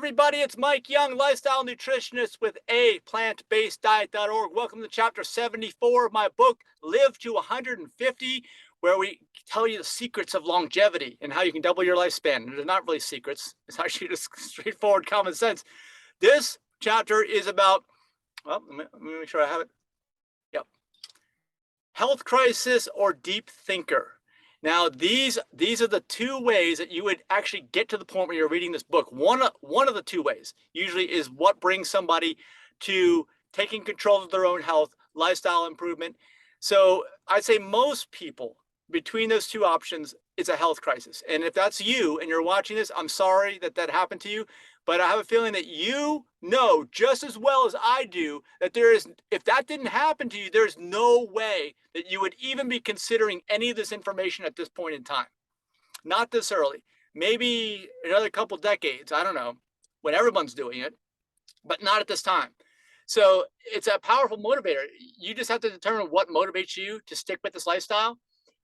everybody, it's Mike Young, lifestyle nutritionist with aPlantBasedDiet.org. Welcome to chapter 74 of my book, Live to 150, where we tell you the secrets of longevity and how you can double your lifespan. They're not really secrets. It's actually just straightforward common sense. This chapter is about, well, let me make sure I have it. Yep. Health crisis or deep thinker. Now, these are the two ways that you would actually get to the point where you're reading this book. One of the two ways usually is what brings somebody to taking control of their own health, lifestyle improvement. So I'd say most people between those two options, it's a health crisis. And if that's you and you're watching this, I'm sorry that that happened to you. But I have a feeling that you know just as well as I do that if that didn't happen to you, there's no way that you would even be considering any of this information at this point in time. Not this early. Maybe another couple decades, I don't know, when everyone's doing it, but not at this time. So it's a powerful motivator. You just have to determine what motivates you to stick with this lifestyle.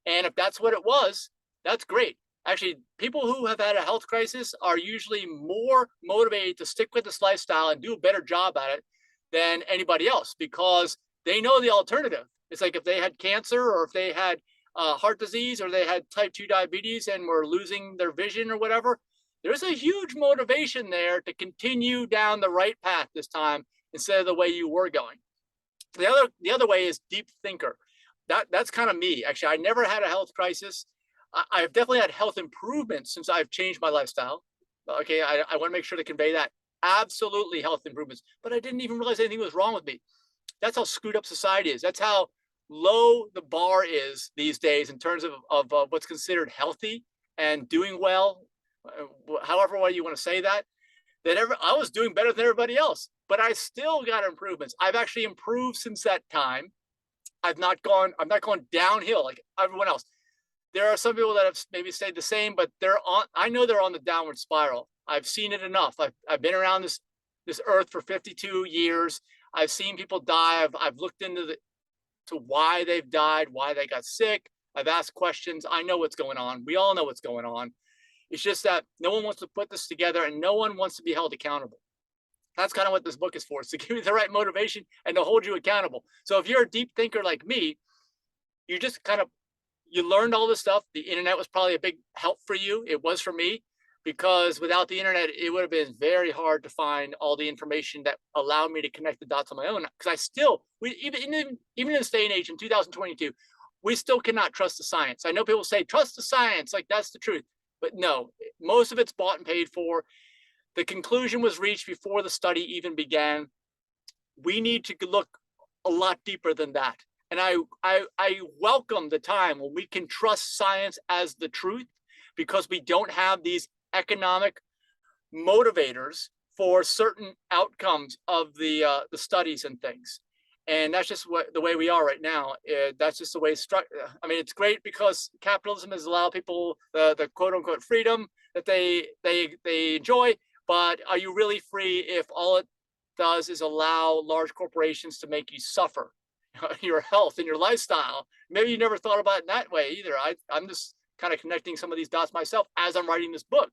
And if that's what it was, that's great. Actually, people who have had a health crisis are usually more motivated to stick with this lifestyle and do a better job at it than anybody else because they know the alternative. It's like if they had cancer or if they had heart disease or they had type 2 diabetes and were losing their vision or whatever, there's a huge motivation there to continue down the right path this time instead of the way you were going. The other way is deep thinker. That's kind of me. Actually, I never had a health crisis. I've definitely had health improvements since I've changed my lifestyle. Okay, I want to make sure to convey that. Absolutely health improvements, but I didn't even realize anything was wrong with me. That's how screwed up society is. That's how low the bar is these days in terms of what's considered healthy and doing well, however way you want to say that. I was doing better than everybody else, but I still got improvements. I've actually improved since that time. I'm not going downhill like everyone else. There are some people that have maybe stayed the same, but I know they're on the downward spiral. I've seen it enough. I've been around this earth for 52 years. I've seen people die. I've looked into why they've died, why they got sick. I've asked questions. I know what's going on. We all know what's going on. It's just that no one wants to put this together and no one wants to be held accountable. That's kind of what this book is for. It's to give you the right motivation and to hold you accountable. So if you're a deep thinker like me, you just you learned all this stuff. The internet was probably a big help for you. It was for me because without the internet, it would have been very hard to find all the information that allowed me to connect the dots on my own. Because even in this day and age in 2022, we still cannot trust the science. I know people say, trust the science, like that's the truth. But no, most of it's bought and paid for. The conclusion was reached before the study even began. We need to look a lot deeper than that. And I welcome the time when we can trust science as the truth because we don't have these economic motivators for certain outcomes of the studies and things. And that's just the way we are right now. That's just the way it's struck. I mean, it's great because capitalism has allowed people the quote unquote freedom that they enjoy. But are you really free if all it does is allow large corporations to make you suffer your health and your lifestyle? Maybe you never thought about it in that way either. I'm just kind of connecting some of these dots myself as I'm writing this book.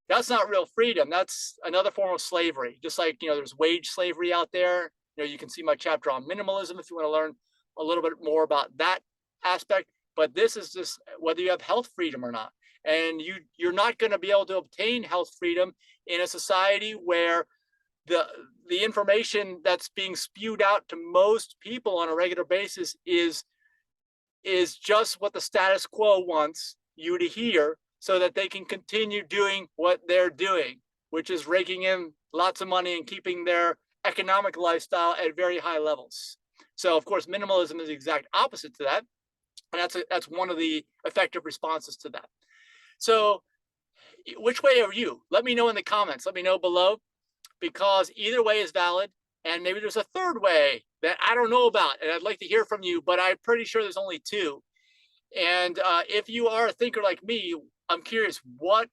That's not real freedom. That's another form of slavery. Just like, there's wage slavery out there. You can see my chapter on minimalism if you want to learn a little bit more about that aspect. But this is just whether you have health freedom or not. And you're not going to be able to obtain health freedom in a society where the information that's being spewed out to most people on a regular basis is just what the status quo wants you to hear so that they can continue doing what they're doing, which is raking in lots of money and keeping their economic lifestyle at very high levels. So, of course, minimalism is the exact opposite to that. And that's one of the effective responses to that. So which way are you? Let me know in the comments. Let me know below, because either way is valid. And maybe there's a third way that I don't know about, and I'd like to hear from you, but I'm pretty sure there's only two. And if you are a thinker like me, I'm curious, what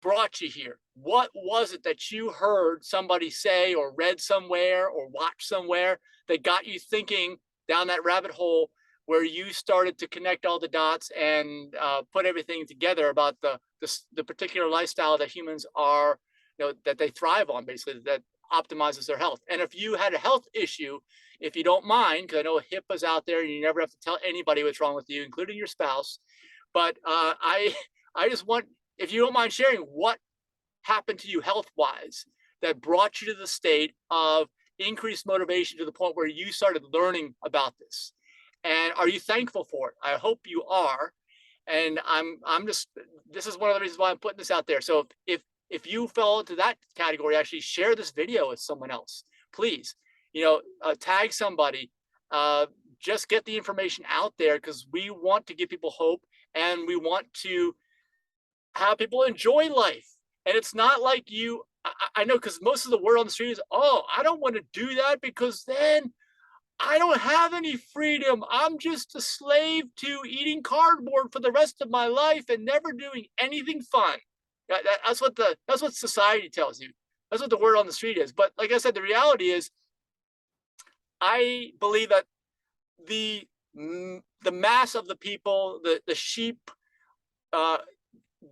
brought you here? What was it that you heard somebody say or read somewhere or watched somewhere that got you thinking down that rabbit hole where you started to connect all the dots and put everything together about the particular lifestyle that humans are that they thrive on, basically, that optimizes their health. And if you had a health issue, if you don't mind, because I know HIPAA's out there and you never have to tell anybody what's wrong with you, including your spouse. But I just want, if you don't mind sharing, what happened to you health-wise that brought you to the state of increased motivation to the point where you started learning about this? And are you thankful for it? I hope you are. And I'm just, this is one of the reasons why I'm putting this out there. So if you fell into that category, actually share this video with someone else, please. Tag somebody. Just get the information out there, because we want to give people hope, and we want to have people enjoy life. And it's not like I know, because most of the word on the street is, oh, I don't want to do that because then I don't have any freedom. I'm just a slave to eating cardboard for the rest of my life and never doing anything fun. That's what society tells you. That's what the word on the street is. But like I said, the reality is, I believe that the mass of the people, the sheep,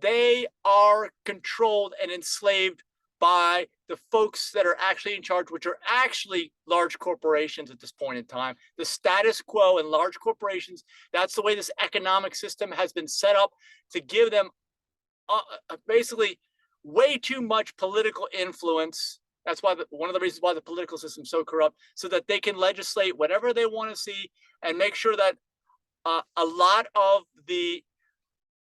they are controlled and enslaved by the folks that are actually in charge, which are actually large corporations at this point in time. The status quo in large corporations, that's the way this economic system has been set up, to give them basically way too much political influence. That's why one of the reasons why the political system is so corrupt, so that they can legislate whatever they want to see and make sure that a lot of the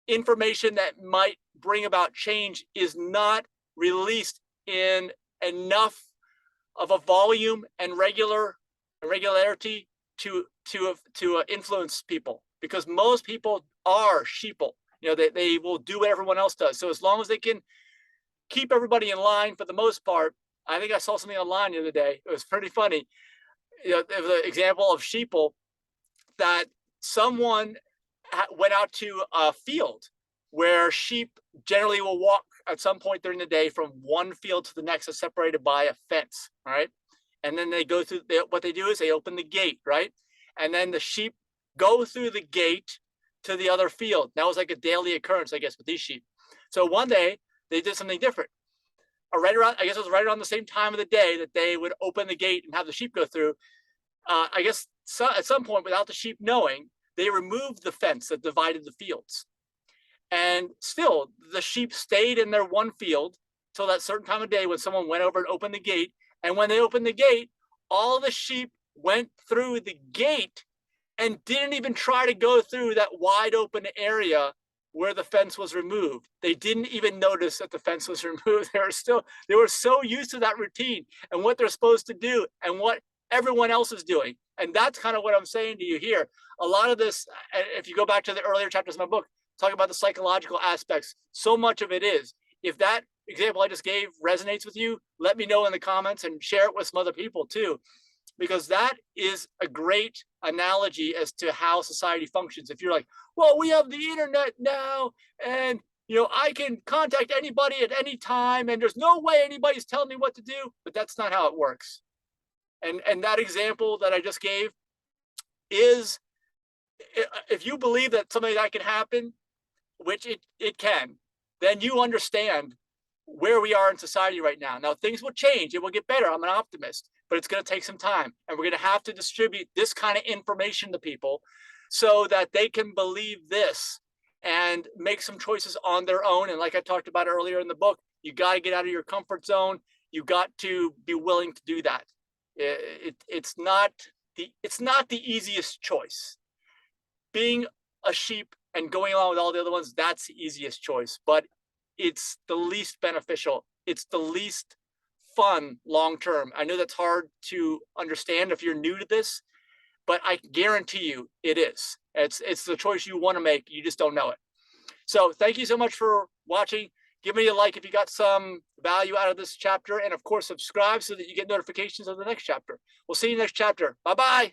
information that might bring about change is not released in enough of a volume and regularity to influence people, because most people are sheeple. They will do what everyone else does. So as long as they can keep everybody in line, for the most part. I think I saw something online the other day. It was pretty funny. It was an example of sheeple, that someone went out to a field where sheep generally will walk at some point during the day from one field to the next, that's separated by a fence, all right? And then they go through, what they do is they open the gate, right? And then the sheep go through the gate to the other field. That was like a daily occurrence, I guess, with these sheep. So one day they did something different. Right around, I guess it was right around the same time of the day that they would open the gate and have the sheep go through. I guess at some point, without the sheep knowing, they removed the fence that divided the fields. And still, the sheep stayed in their one field till that certain time of day when someone went over and opened the gate. And when they opened the gate, all the sheep went through the gate and didn't even try to go through that wide open area where the fence was removed. They didn't even notice that the fence was removed. They were so used to that routine and what they're supposed to do and what everyone else is doing. And that's kind of what I'm saying to you here. A lot of this, if you go back to the earlier chapters of my book, talking about the psychological aspects, so much of it is. If that example I just gave resonates with you, let me know in the comments and share it with some other people too, because that is a great analogy as to how society functions. If you're like, well, we have the internet now, and I can contact anybody at any time, and there's no way anybody's telling me what to do, but that's not how it works. And that example that I just gave is, if you believe that something like that can happen, which it can, then you understand where we are in society right now. Now, things will change. It will get better. I'm an optimist, but it's going to take some time. And we're going to have to distribute this kind of information to people so that they can believe this and make some choices on their own. And like I talked about earlier in the book, you got to get out of your comfort zone. You got to be willing to do that. It's not the easiest choice. Being a sheep and going along with all the other ones, that's the easiest choice, but it's the least beneficial. It's the least fun long-term. I know that's hard to understand if you're new to this, but I guarantee you it is. It's the choice you want to make. You just don't know it. So thank you so much for watching. Give me a like if you got some value out of this chapter. And of course, subscribe so that you get notifications of the next chapter. We'll see you next chapter. Bye-bye.